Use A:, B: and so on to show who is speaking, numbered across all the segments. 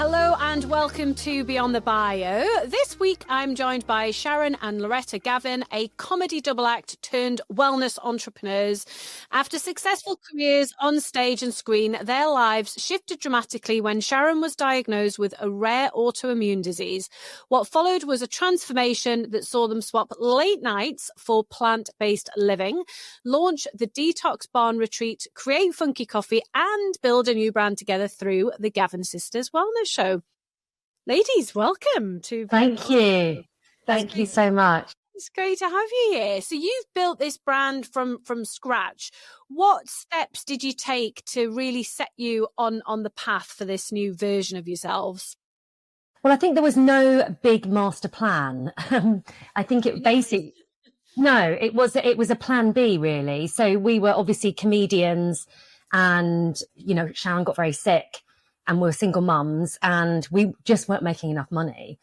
A: Hello and welcome to Beyond the Bio. This week I'm joined by Sharon and Lauretta Gavin, a comedy double act turned wellness entrepreneurs. After successful careers on stage and screen, their lives shifted dramatically when Sharon was diagnosed with a rare autoimmune disease. What followed was a transformation that saw them swap late nights for plant-based living, launch the Detox Barn retreat, create funky coffee and build a new brand together through the Gavin Sisters Wellness Show. Ladies, welcome to...
B: Thank you. Thank you so much.
A: It's great to have you here. So you've built this brand from scratch. What steps did you take to really set you on the path for this new version of yourselves?
B: Well, I think there was no big master plan. I think it basically... No, it was a plan B, really. So we were obviously comedians and, you know, Sharon got very sick and we were single mums and we just weren't making enough money.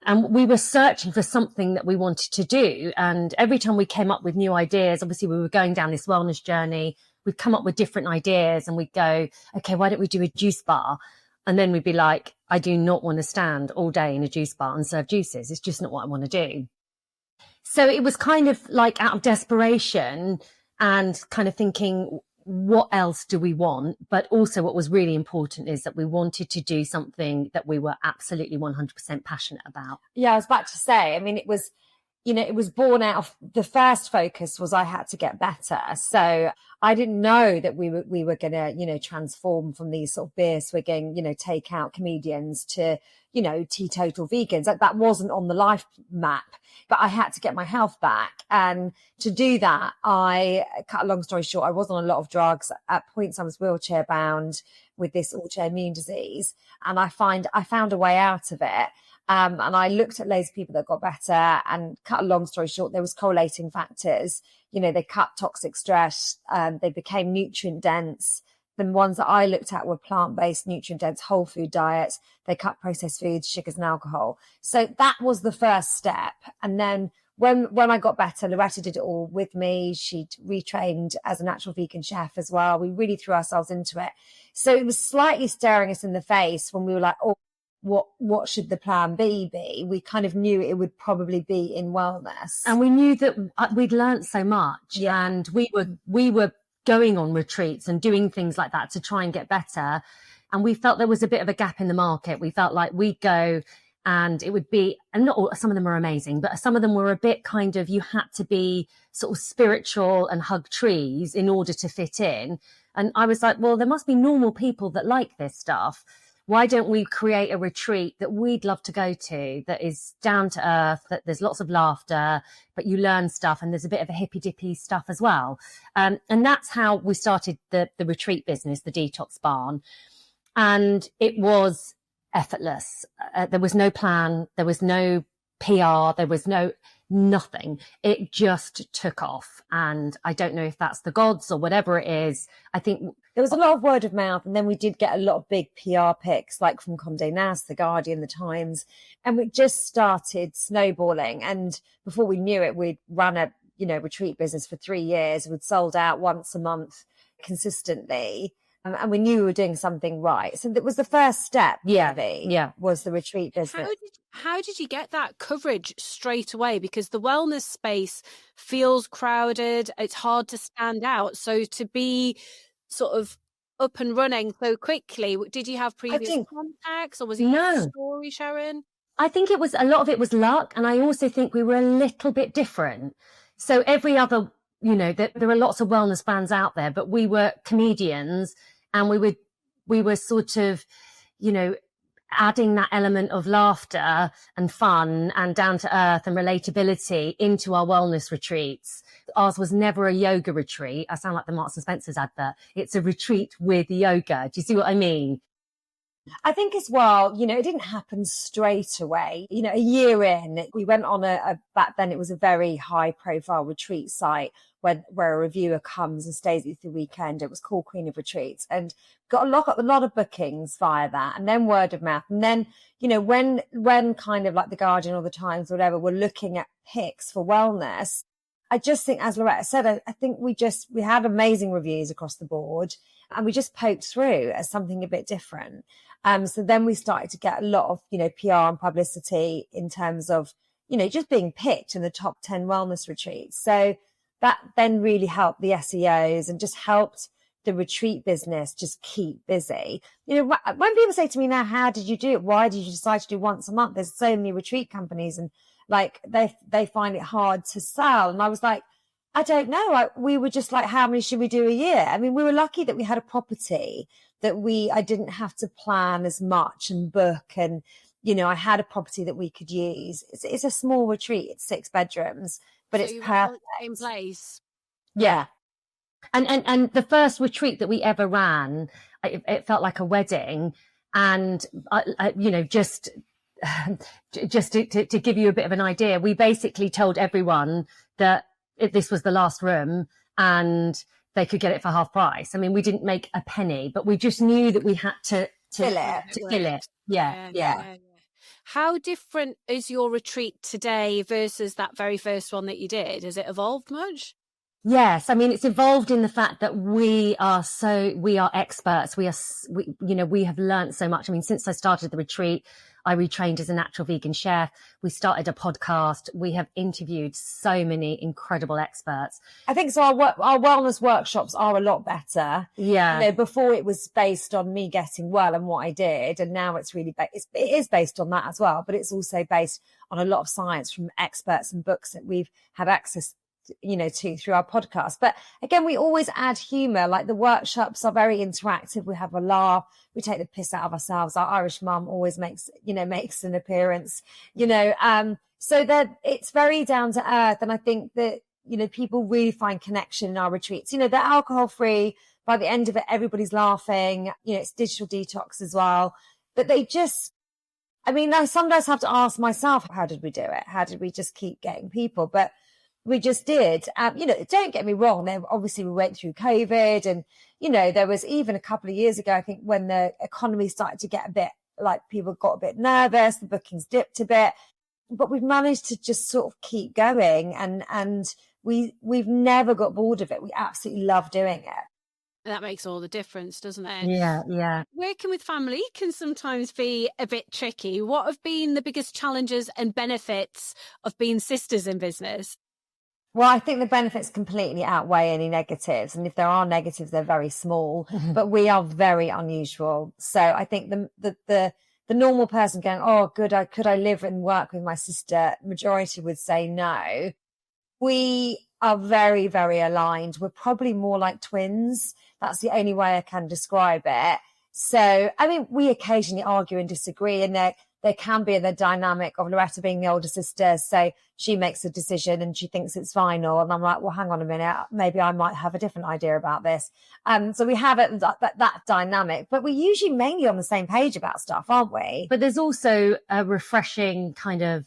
B: And we were searching for something that we wanted to do. And every time we came up with new ideas, obviously we were going down this wellness journey, we'd come up with different ideas and we'd go, okay, why don't we do a juice bar? And then we'd be like, I do not want to stand all day in a juice bar and serve juices. It's just not what I want to do. So it was kind of like out of desperation and kind of thinking, what else do we want? But also what was really important is that we wanted to do something that we were absolutely 100% passionate about.
C: Yeah, I was about to say, I mean, it was, you know, it was born out of the first focus was I had to get better. So I didn't know that we were going to, you know, transform from these sort of beer swigging, you know, take out comedians to, you know, teetotal vegans. That wasn't on the life map, but I had to get my health back. And to do that, I cut a long story short, I was on a lot of drugs. At points I was wheelchair bound with this autoimmune disease. And I found a way out of it. And I looked at loads of people that got better and cut a long story short, there was correlating factors. You know, they cut toxic stress, they became nutrient dense. The ones that I looked at were plant-based, nutrient dense, whole food diets. They cut processed foods, sugars and alcohol. So that was the first step. And then when I got better, Lauretta did it all with me. She'd retrained as a natural vegan chef as well. We really threw ourselves into it. So it was slightly staring us in the face when we were like, oh, what should the plan B be? We kind of knew it would probably be in wellness.
B: And we knew that we'd learned so much.
C: Yeah.
B: And we were going on retreats and doing things like that to try and get better. And we felt there was a bit of a gap in the market. We felt like we'd go and it would be, and not all, some of them are amazing, but some of them were a bit kind of, you had to be sort of spiritual and hug trees in order to fit in. And I was like, well, there must be normal people that like this stuff. Why don't we create a retreat that we'd love to go to that is down to earth, that there's lots of laughter, but you learn stuff and there's a bit of a hippy dippy stuff as well. And that's how we started the retreat business, the Detox Barn. And it was effortless. There was no plan. There was no PR. There was nothing. It just took off. And I don't know if that's the gods or whatever it is. I think
C: there was a lot of word of mouth, and then we did get a lot of big PR picks, like from Condé Nast, The Guardian, The Times, and we just started snowballing. And before we knew it, we'd run a, you know, retreat business for 3 years. We'd sold out once a month consistently, and we knew we were doing something right. So that was the first step.
B: Yeah,
C: was the retreat business.
A: How did you get that coverage straight away? Because the wellness space feels crowded. It's hard to stand out. So to be sort of up and running so quickly, did you have previous contacts or was it your story, Sharon?
B: I think it was, a lot of it was luck. And I also think we were a little bit different. So every other, you know, there are lots of wellness brands out there, but we were comedians and we were sort of, you know, adding that element of laughter and fun and down to earth and relatability into our wellness retreats. Ours was never a yoga retreat. I sound like the Marks and Spencer's advert. It's a retreat with yoga. Do you see what I mean?
C: I think as well, you know, it didn't happen straight away. You know, a year in, we went on back then it was a very high profile retreat site where a reviewer comes and stays with you through the weekend. It was called Queen of Retreats, and got a lot of bookings via that, and then word of mouth. And then, you know, when kind of like The Guardian or The Times or whatever were looking at picks for wellness, I just think, as Lauretta said, I think we had amazing reviews across the board, and we just poked through as something a bit different. So then we started to get a lot of, PR and publicity in terms of, just being picked in the top 10 wellness retreats. So that then really helped the SEOs and just helped the retreat business just keep busy. When people say to me now, how did you do it? Why did you decide to do once a month? There's so many retreat companies and like they find it hard to sell. And I was like, I don't know. We were just like, how many should we do a year? I mean, we were lucky that we had a property that I didn't have to plan as much and book. And, I had a property that we could use. It's a small retreat. It's 6 bedrooms, but so it's perfect.
A: In place.
C: Yeah.
B: And the first retreat that we ever ran, it felt like a wedding. And, just to give you a bit of an idea, we basically told everyone that this was the last room and they could get it for half price. I mean, we didn't make a penny, but we just knew that we had to fill it. Yeah.
A: How different is your retreat today versus that very first one that you did? Has it evolved much?
B: Yes, I mean, it's evolved in the fact that we are experts. We have learned so much. I mean, since I started the retreat, I retrained as a natural vegan chef. We started a podcast. We have interviewed so many incredible experts. I
C: think so. Our wellness workshops are a lot better.
B: Yeah.
C: Before it was based on me getting well and what I did. And now it's really, it is based on that as well. But it's also based on a lot of science from experts and books that we've had access to through our podcast. But again, we always add humor. Like the workshops are very interactive. We have a laugh. We take the piss out of ourselves. Our Irish mum always makes an appearance, so that it's very down to earth. And I think that, people really find connection in our retreats. They're alcohol free. By the end of it, everybody's laughing. It's digital detox as well. But I sometimes have to ask myself, how did we do it? How did we just keep getting people? But we just did. Don't get me wrong. Obviously, we went through COVID and, there was even a couple of years ago, I think, when the economy started to get a bit like people got a bit nervous, the bookings dipped a bit, but we've managed to just sort of keep going and we've never got bored of it. We absolutely love doing it.
A: That makes all the difference, doesn't it?
B: Yeah.
A: Working with family can sometimes be a bit tricky. What have been the biggest challenges and benefits of being sisters in business?
C: Well, I think the benefits completely outweigh any negatives. And if there are negatives, they're very small, but we are very unusual. So I think the normal person going, oh, could I live and work with my sister? Majority would say no. We are very, very aligned. We're probably more like twins. That's the only way I can describe it. So, we occasionally argue and disagree, and there can be the dynamic of Lauretta being the older sister. So she makes a decision and she thinks it's final. And I'm like, well, hang on a minute. Maybe I might have a different idea about this. So we have that dynamic, but we're usually mainly on the same page about stuff, aren't we?
B: But there's also a refreshing kind of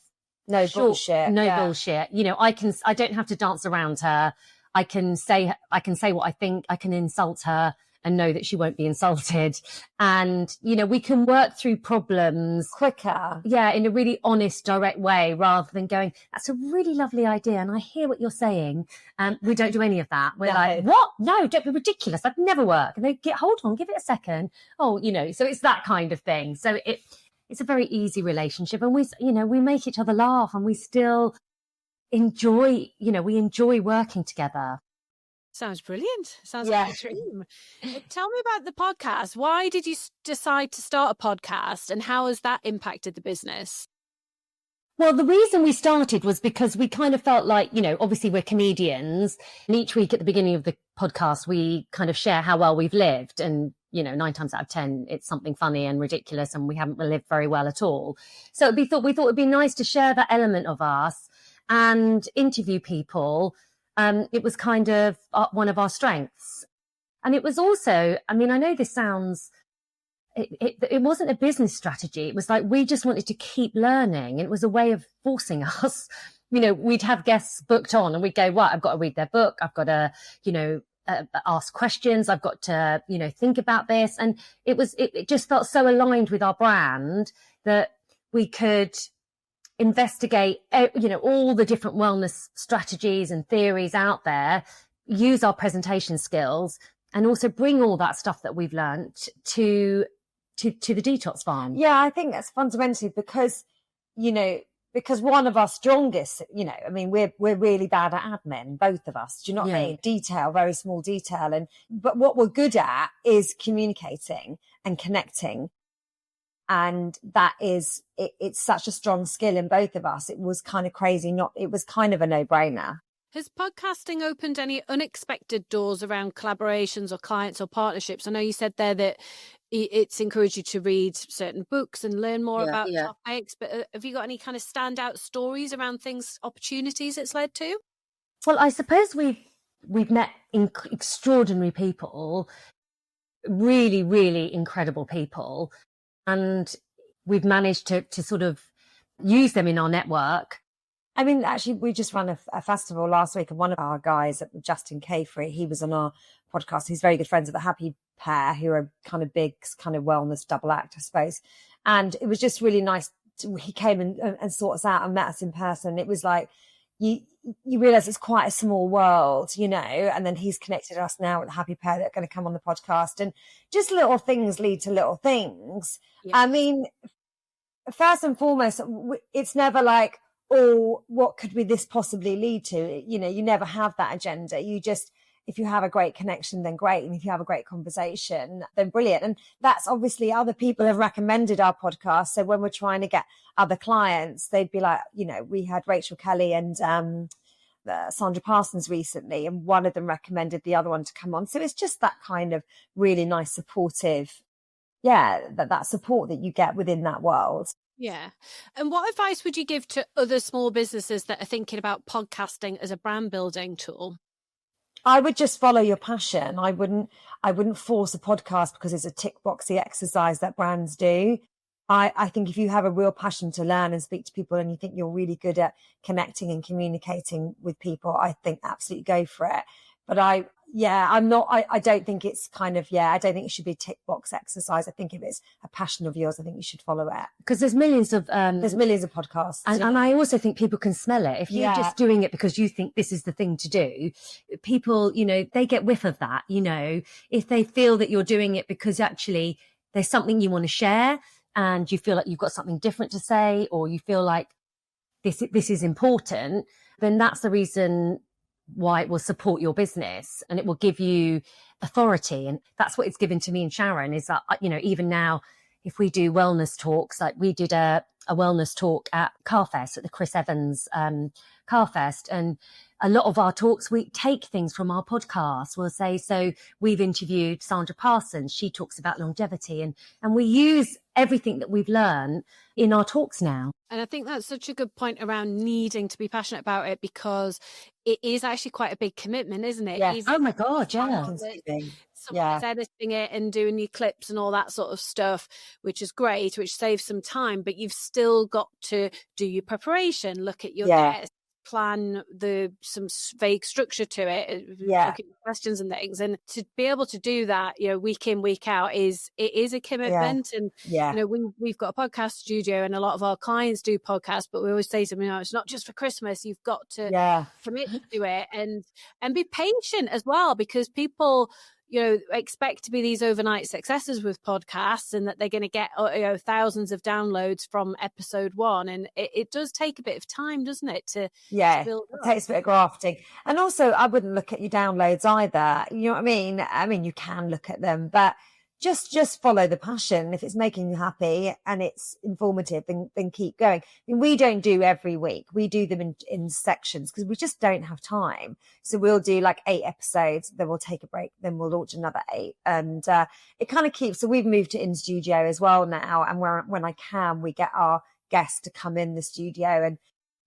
C: bullshit.
B: Bullshit. I don't have to dance around her. I can say what I think. I can insult her and know that she won't be insulted. And, we can work through problems
C: quicker.
B: Yeah, in a really honest, direct way, rather than going, that's a really lovely idea. And I hear what you're saying. We don't do any of that. We're like, what? No, don't be ridiculous. That'd never work. And they hold on, give it a second. Oh, so it's that kind of thing. So it's a very easy relationship. And we make each other laugh and we still enjoy working together.
A: Sounds brilliant. Sounds like a dream. Tell me about the podcast. Why did you decide to start a podcast and how has that impacted the business?
B: Well, the reason we started was because we kind of felt like, obviously we're comedians, and each week at the beginning of the podcast, we kind of share how well we've lived. And, 9 times out of 10, it's something funny and ridiculous and we haven't lived very well at all. So we thought it'd be nice to share that element of us and interview people. It was kind of one of our strengths. And it was also, I know this sounds, it wasn't a business strategy. It was like, we just wanted to keep learning. And it was a way of forcing us. We'd have guests booked on and we'd go, right, I've got to read their book. I've got to, ask questions. I've got to, think about this. And it just felt so aligned with our brand that we could investigate, all the different wellness strategies and theories out there, use our presentation skills, and also bring all that stuff that we've learnt to to the Detox Barn.
C: Yeah, I think that's fundamentally because, because one of our strongest, I mean, we're really bad at admin, both of us. Do you know what I mean? Detail, very small detail. But what we're good at is communicating and connecting. And that is, it's such a strong skill in both of us. It was kind of crazy. It was kind of a no-brainer.
A: Has podcasting opened any unexpected doors around collaborations or clients or partnerships? I know you said there that it's encouraged you to read certain books and learn more about topics, but have you got any kind of standout stories around opportunities it's led to?
B: Well, I suppose we've met extraordinary people, really, really incredible people, and we've managed to sort of use them in our network.
C: I mean, actually, we just ran a festival last week, and one of our guys, Justin Cafrey, he was on our podcast. He's very good friends with the Happy Pair, who are kind of big, kind of wellness double act, I suppose. And it was just really nice. He came and sought us out and met us in person. It was like, you realise it's quite a small world, and then he's connected us now with the Happy Pair that are going to come on the podcast. And just little things lead to little things. Yeah. I mean, first and foremost, it's never like, oh, what could this possibly lead to? You never have that agenda. You just, if you have a great connection, then great. And if you have a great conversation, then brilliant. And that's obviously other people have recommended our podcast. So when we're trying to get other clients, they'd be like, we had Rachel Kelly and Sandra Parsons recently, and one of them recommended the other one to come on. So it's just that kind of really nice supportive, that support that you get within that world.
A: Yeah. And what advice would you give to other small businesses that are thinking about podcasting as a brand building tool?
C: I would just follow your passion. I wouldn't force a podcast because it's a tick boxy exercise that brands do. I think if you have a real passion to learn and speak to people and you think you're really good at connecting and communicating with people, I think absolutely go for it. But I don't think it's I don't think it should be a tick box exercise. I think if it's a passion of yours, I think you should follow it.
B: Because there's millions of
C: podcasts.
B: And I also think people can smell it. If you're just doing it because you think this is the thing to do, people, they get whiff of that, if they feel that you're doing it because actually there's something you want to share and you feel like you've got something different to say, or you feel like this is important, then that's the reason why it will support your business and it will give you authority. And that's what it's given to me and Sharon, is that, even now, if we do wellness talks, like we did a wellness talk at Carfest, at the Chris Evans Carfest, and a lot of our talks, we take things from our podcast. We'll say, so we've interviewed Sandra Parsons. She talks about longevity, and we use everything that we've learned in our talks now.
A: And I think that's such a good point around needing to be passionate about it, because it is actually quite a big commitment, isn't it?
C: Yes.
B: Oh my God, yeah.
A: Someone's editing it and doing your clips and all that sort of stuff, which is great, which saves some time, but you've still got to do your preparation, look at your guests, plan some vague structure to it, look at your questions and things, and to be able to do that, week in, week out, is a commitment. And we've got a podcast studio and a lot of our clients do podcasts, but we always say to them, it's not just for Christmas. You've got to commit to it and be patient as well, because people expect to be these overnight successes with podcasts and that they're going to get thousands of downloads from episode one, and it does take a bit of time, doesn't it, to build up.
C: It takes a bit of grafting. And also, I wouldn't look at your downloads either, you know what I mean, you can look at them, but just follow the passion. If it's making you happy and it's informative, then keep going. I mean, we don't do every week. We do them in sections because we just don't have time. So we'll do like 8 episodes, then we'll take a break, then we'll launch another 8. And it kind of keeps, so we've moved to in studio as well now. And when I can, we get our guests to come in the studio, and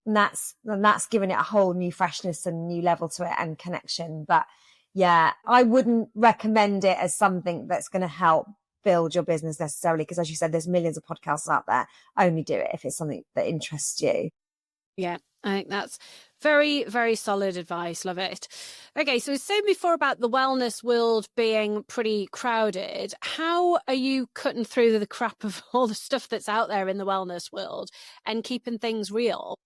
C: that's given it a whole new freshness and new level to it and connection. But yeah, I wouldn't recommend it as something that's going to help build your business necessarily, because as you said, there's millions of podcasts out there. Only do it if it's something that interests you.
A: Yeah, I think that's very, very solid advice. Love it. Okay, so we said before about the wellness world being pretty crowded. How are you cutting through the crap of all the stuff that's out there in the wellness world and keeping things real?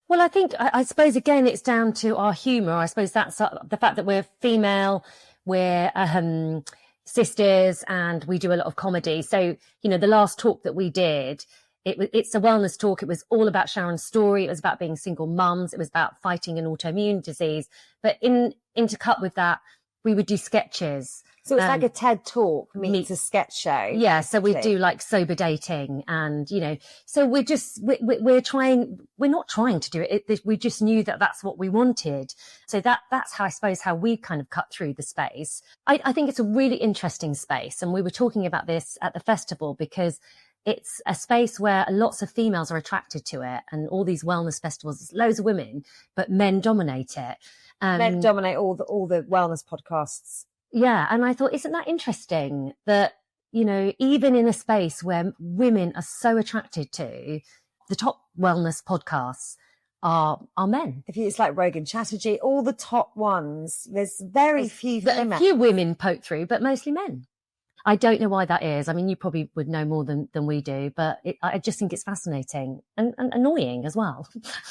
B: Well, I suppose, again, it's down to our humour. I suppose that's the fact that we're female. We're, Sisters, and we do a lot of comedy. So, the last talk that we did, it's a wellness talk. It was all about Sharon's story. It was about being single mums. It was about fighting an autoimmune disease. But intercut with that, we would do sketches.
C: So it's like a TED talk meets a sketch show.
B: Yeah. So we do like sober dating, and, so we're not trying to do it. We just knew that that's what we wanted. So that's how, I suppose, how we kind of cut through the space. I think it's a really interesting space. And we were talking about this at the festival because it's a space where lots of females are attracted to it, and all these wellness festivals, there's loads of women, but men dominate it.
C: Men dominate all the wellness podcasts.
B: Yeah. And I thought, isn't that interesting that, even in a space where women are so attracted to, the top wellness podcasts are men.
C: It's like Rogan Chatterjee, all the top ones. There's very few women.
B: A few women poke through, but mostly men. I don't know why that is. I mean, you probably would know more than we do, but I just think it's fascinating and annoying as well.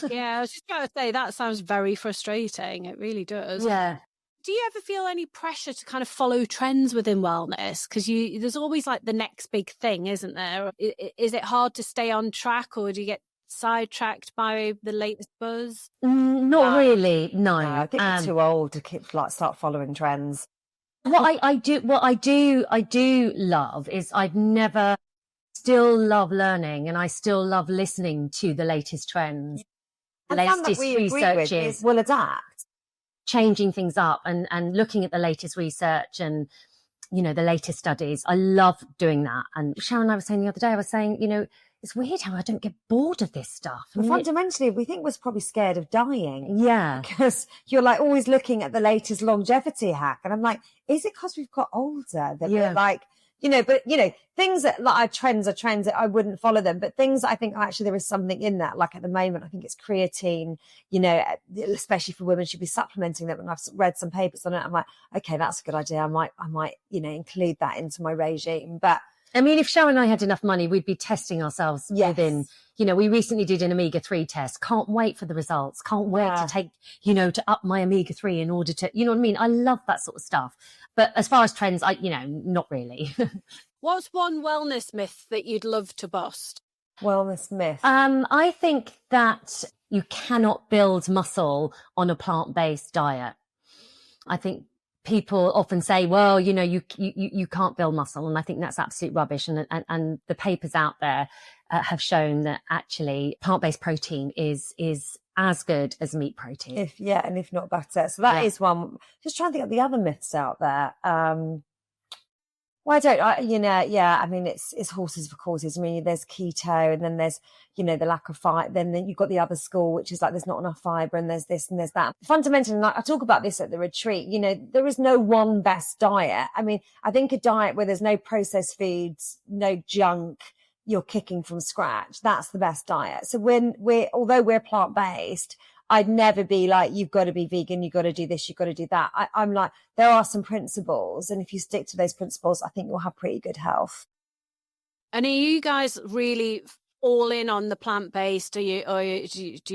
A: Yeah, I was just going to say, that sounds very frustrating. It really does.
B: Yeah.
A: Do you ever feel any pressure to kind of follow trends within wellness? Because there's always like the next big thing, isn't there? Is it hard to stay on track, or do you get sidetracked by the latest buzz?
B: Not really, no.
C: I think you're too old to start following trends.
B: What I do love is still love learning, and I still love listening to the latest trends, the latest researches.
C: Will adapt,
B: changing things up, and looking at the latest research and the latest studies. I love doing that. And Sharon and I were saying the other day, I was saying, it's weird how I don't get bored of this stuff.
C: Well, fundamentally, we think we're probably scared of dying.
B: Yeah.
C: Because you're like always looking at the latest longevity hack. And I'm like, is it because we've got older that we're like, things that like trends are trends that I wouldn't follow them. But things that I think actually there is something in that. Like at the moment, I think it's creatine, especially for women should be supplementing them. And I've read some papers on it. I'm like, okay, that's a good idea. I might, include that into my regime. But
B: I mean, if Sharon and I had enough money, we'd be testing ourselves within, we recently did an omega-3 test. Can't wait for the results. Can't wait to take, to up my omega-3 in order to, you know what I mean? I love that sort of stuff. But as far as trends, not really.
A: What's one wellness myth that you'd love to bust?
C: Wellness myth?
B: I think that you cannot build muscle on a plant-based diet. I think people often say, well, you can't build muscle. And I think that's absolute rubbish. And the papers out there have shown that actually plant-based protein is as good as meat protein.
C: If not better. So that is one. Just trying to think of the other myths out there. I mean, it's horses for courses. I mean, there's keto, and then there's, the lack of fibre. Then you've got the other school, which is like, there's not enough fibre, and there's this and there's that. Fundamentally, and I talk about this at the retreat, there is no one best diet. I mean, I think a diet where there's no processed foods, no junk, you're kicking from scratch, that's the best diet. So although we're plant-based, I'd never be like, you've got to be vegan, you've got to do this, you've got to do that. I'm like, there are some principles, and if you stick to those principles, I think you'll have pretty good health.
A: And are you guys really all in on the plant-based? Do you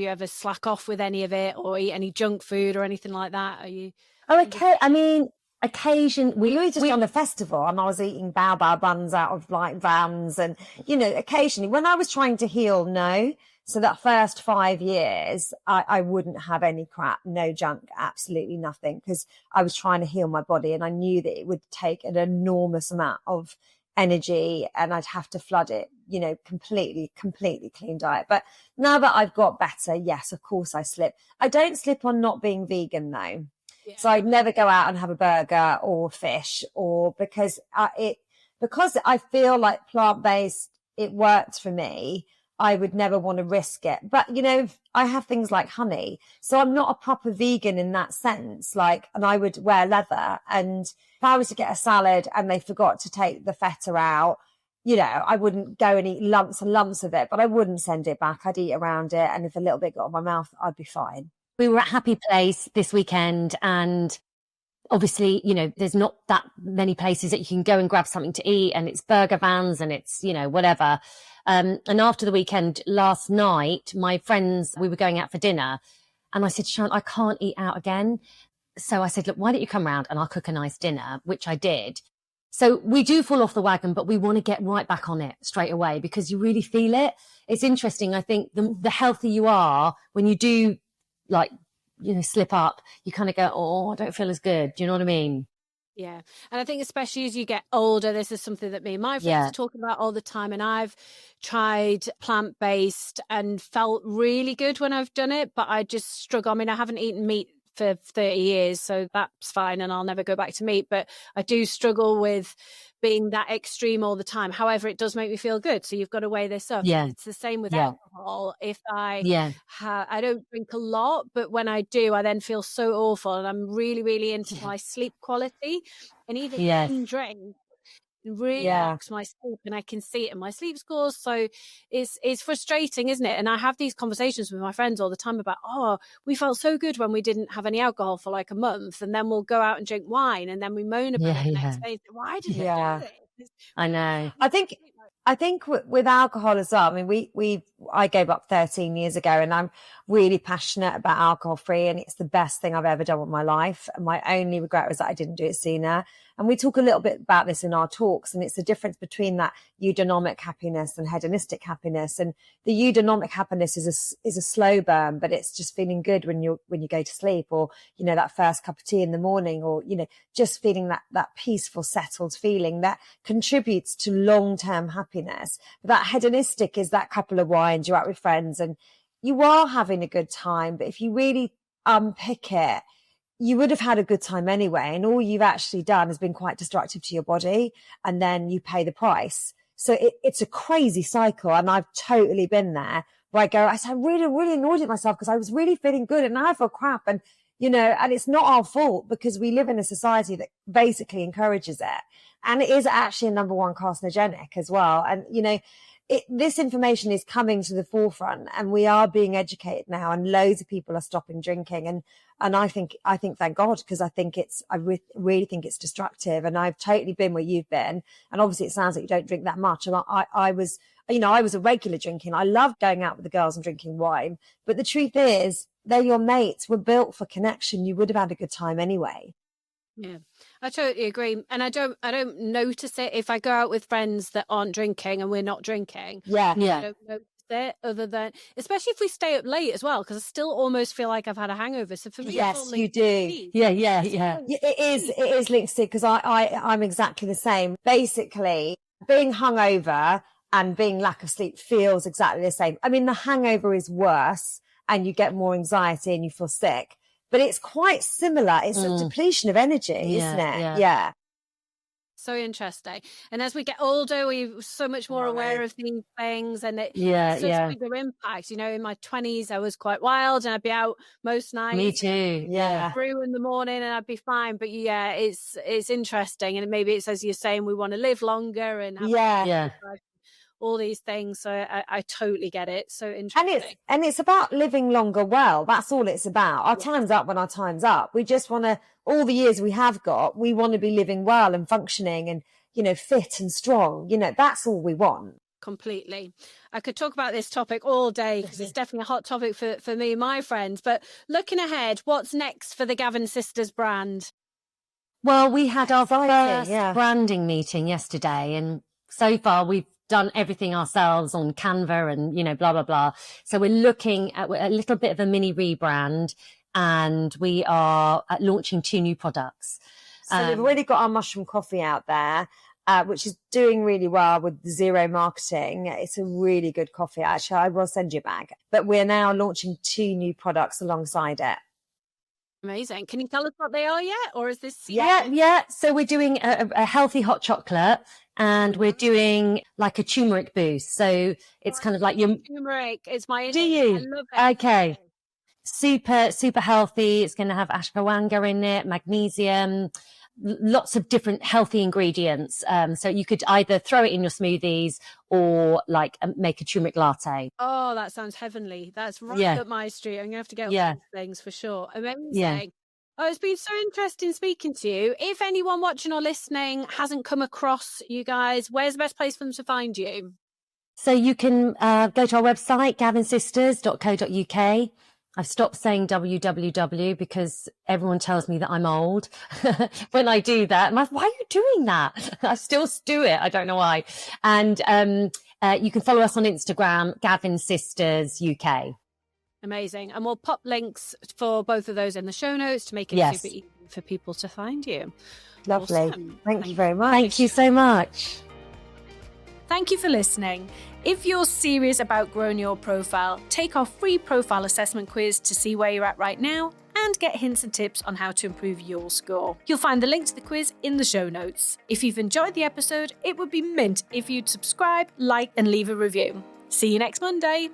A: ever slack off with any of it, or eat any junk food or anything like that? Are you?
B: Oh, okay. I mean, occasion we
C: were just on a festival, and I was eating bao buns out of like vans, and occasionally when I was trying to heal, so that first 5 years, I wouldn't have any crap, no junk, absolutely nothing, because I was trying to heal my body, and I knew that it would take an enormous amount of energy, and I'd have to flood it, completely clean diet. But now that I've got better, yes, of course I slip. I don't slip on not being vegan though. Yeah. So I'd never go out and have a burger or fish, or because I feel like plant-based, it worked for me. I would never want to risk it. But, I have things like honey. So I'm not a proper vegan in that sense. And I would wear leather. And if I was to get a salad and they forgot to take the feta out, I wouldn't go and eat lumps and lumps of it, but I wouldn't send it back. I'd eat around it. And if a little bit got on my mouth, I'd be fine.
B: We were at Happy Place this weekend, and obviously, there's not that many places that you can go and grab something to eat, and it's burger vans and it's, whatever. And after the weekend last night, my friends, we were going out for dinner, and I said, Sharon, I can't eat out again. So I said, look, why don't you come round and I'll cook a nice dinner, which I did. So we do fall off the wagon, but we want to get right back on it straight away because you really feel it. It's interesting. I think the healthier you are, when you do like, slip up, you kind of go, oh, I don't feel as good. Do you know what I mean?
A: Yeah. And I think especially as you get older, this is something that me and my friends are talking about all the time. And I've tried plant-based and felt really good when I've done it, but I just struggle. I mean, I haven't eaten meat for 30 years, so that's fine, and I'll never go back to meat, but I do struggle with being that extreme all the time. However, it does make me feel good, so you've got to weigh this up.
B: Yeah.
A: It's the same with alcohol. If I don't drink a lot, but when I do, I then feel so awful, and I'm really, really into my sleep quality, and even one drink really affects my sleep, and I can see it in my sleep scores. So it's frustrating, isn't it? And I have these conversations with my friends all the time about, oh, we felt so good when we didn't have any alcohol for like a month, and then we'll go out and drink wine, and then we moan about it the next day. Why did we do this?
B: I know.
C: I think with alcohol as well, I mean, I gave up 13 years ago, and I'm really passionate about alcohol free, and it's the best thing I've ever done with my life. And my only regret was that I didn't do it sooner. And we talk a little bit about this in our talks, and it's the difference between that eudaimonia happiness and hedonistic happiness. And the eudaimonia happiness is a slow burn, but it's just feeling good when you go to sleep, or, that first cup of tea in the morning, or, just feeling that peaceful, settled feeling that contributes to long-term happiness. But that hedonistic is that couple of wines, you're out with friends and you are having a good time. But if you really unpick it, you would have had a good time anyway. And all you've actually done has been quite destructive to your body. And then you pay the price. So it's a crazy cycle. And I've totally been there where I really, really annoyed at myself because I was really feeling good and now I feel crap. And, and it's not our fault because we live in a society that basically encourages it. And it is actually a number one carcinogenic as well. And, this information is coming to the forefront and we are being educated now, and loads of people are stopping drinking. And I think thank God, because I really think it's destructive. And I've totally been where you've been. And obviously it sounds like you don't drink that much. And I was a regular drinking. I loved going out with the girls and drinking wine. But the truth is, they're your mates. We're built for connection. You would have had a good time anyway.
A: Yeah, I totally agree. And I don't notice it if I go out with friends that aren't drinking and we're not drinking.
C: Yeah.
A: I don't notice it, other than, especially if we stay up late as well, because I still almost feel like I've had a hangover. So for me,
C: yes, you do.
B: Yeah.
C: It is linked to, because I'm exactly the same. Basically, being hungover and being lack of sleep feels exactly the same. I mean, the hangover is worse and you get more anxiety and you feel sick. But it's quite similar. It's a depletion of energy, isn't it? Yeah.
A: So interesting. And as we get older, we're so much more aware of these things, and it such bigger impact. In my 20s, I was quite wild, and I'd be out most nights.
B: Me too. Yeah.
A: Through in the morning, and I'd be fine. But it's interesting, and maybe it's, as you're saying, we want to live longer and have all these things. So I totally get it. So interesting.
C: And it's about living longer well. That's all it's about. Our time's up when our time's up. We just want to, all the years we have got, we want to be living well and functioning and, fit and strong. That's all we want.
A: Completely. I could talk about this topic all day because it's definitely a hot topic for me and my friends. But looking ahead, what's next for the Gavin Sisters brand?
B: Well, we had our first branding meeting yesterday, and so far we've done everything ourselves on Canva and, blah, blah, blah. So we're looking at a little bit of a mini rebrand, and we are launching 2 new products.
C: So we've already got our mushroom coffee out there, which is doing really well with zero marketing. It's a really good coffee. Actually, I will send you a bag. But we're now launching 2 new products alongside it.
A: Amazing. Can you tell us what they are yet? Or is this...
B: Yeah. So we're doing a healthy hot chocolate, and we're doing like a turmeric boost. So it's kind of like your...
A: Turmeric. It's my...
B: Do you?
A: I love it.
B: Okay. Super, super healthy. It's going to have ashwagandha in it, magnesium, lots of different healthy ingredients. So you could either throw it in your smoothies or like make a turmeric latte.
A: Oh, that sounds heavenly. That's right up my street. I'm going to have to get all these things for sure. Amazing. Yeah. Oh, it's been so interesting speaking to you. If anyone watching or listening hasn't come across you guys, where's the best place for them to find you?
B: So you can go to our website, gavinsisters.co.uk. I've stopped saying www because everyone tells me that I'm old when I do that. I'm like, why are you doing that? I still do it. I don't know why. And you can follow us on Instagram, Gavin Sisters UK.
A: Amazing. And we'll pop links for both of those in the show notes to make it super easy for people to find you.
C: Lovely.
A: Awesome.
C: Thank you very much.
B: Thank you so much.
A: Thank you for listening. If you're serious about growing your profile, take our free profile assessment quiz to see where you're at right now and get hints and tips on how to improve your score. You'll find the link to the quiz in the show notes. If you've enjoyed the episode, it would be mint if you'd subscribe, like, and leave a review. See you next Monday.